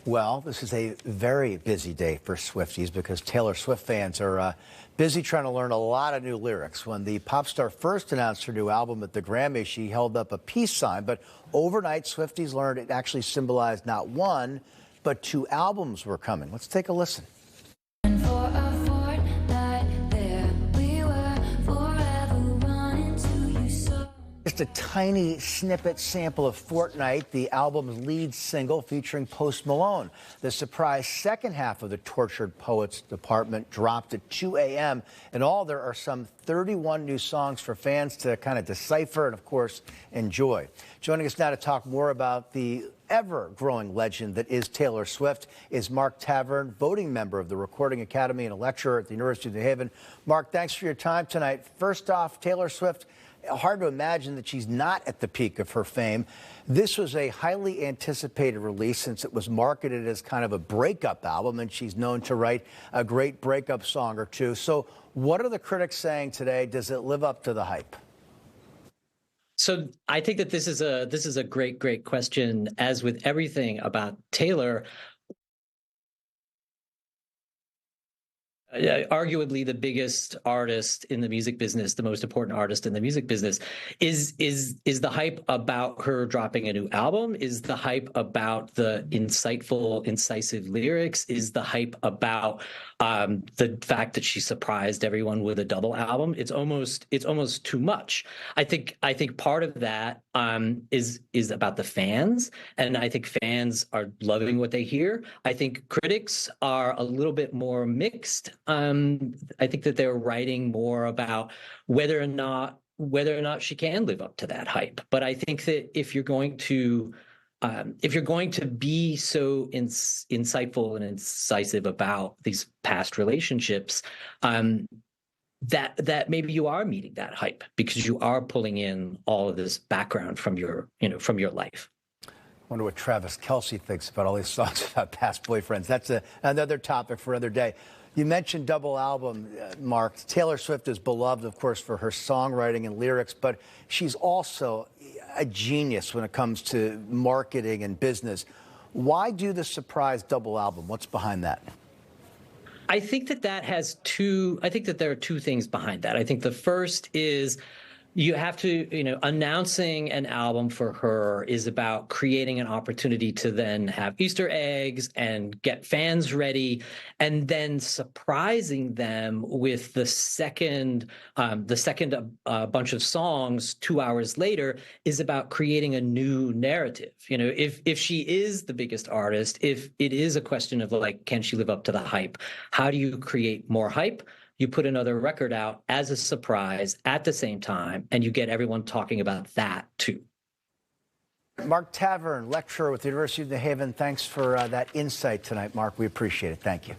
Well, this is a very busy day for Swifties because Taylor Swift fans are busy trying to learn a lot of new lyrics. When the pop star first announced her new album at the Grammys, she held up a peace sign, but overnight Swifties learned it actually symbolized not one, but two albums were coming. Let's take a listen. Just a tiny snippet sample of Fortnight, the album's lead single featuring Post Malone. The surprise second half of the Tortured Poets Department dropped at 2 a.m. In all, there are some 31 new songs for fans to kind of decipher and, of course, enjoy. Joining us now to talk more about the ever-growing legend that is Taylor Swift is Mark Tavern, voting member of the Recording Academy and a lecturer at the University of New Haven. Mark, thanks for your time tonight. First off, Taylor Swift, hard to imagine that she's not at the peak of her fame. This was a highly anticipated release since it was marketed as kind of a breakup album, and she's known to write a great breakup song or two. So what are the critics saying today? Does it live up to the hype? So I think that this is a great question. As with everything about Taylor, arguably the biggest artist in the music business, the most important artist in the music business, is the hype about her dropping a new album? Is the hype about the insightful, incisive lyrics? Is the hype about the fact that she surprised everyone with a double album? It's almost too much. I think part of that is about the fans, and I think fans are loving what they hear. I think critics are a little bit more mixed. I think that they're writing more about whether or not she can live up to that hype. But I think that if you're going to be so insightful and incisive about these past relationships, that maybe you are meeting that hype because you are pulling in all of this background from your life. I wonder what Travis Kelce thinks about all these songs about past boyfriends. That's another topic for another day. You mentioned double album, Mark. Taylor Swift is beloved, of course, for her songwriting and lyrics, but she's also a genius when it comes to marketing and business. Why do the surprise double album? What's behind that? I think that there are two things behind that. I think the first is you have to, announcing an album for her is about creating an opportunity to then have Easter eggs and get fans ready, and then surprising them with the second bunch of songs 2 hours later is about creating a new narrative. If she is the biggest artist, if it is a question of can she live up to the hype? How do you create more hype? You put another record out as a surprise at the same time, and you get everyone talking about that too. Mark Tavern, lecturer with the University of New Haven. Thanks for that insight tonight, Mark. We appreciate it. Thank you.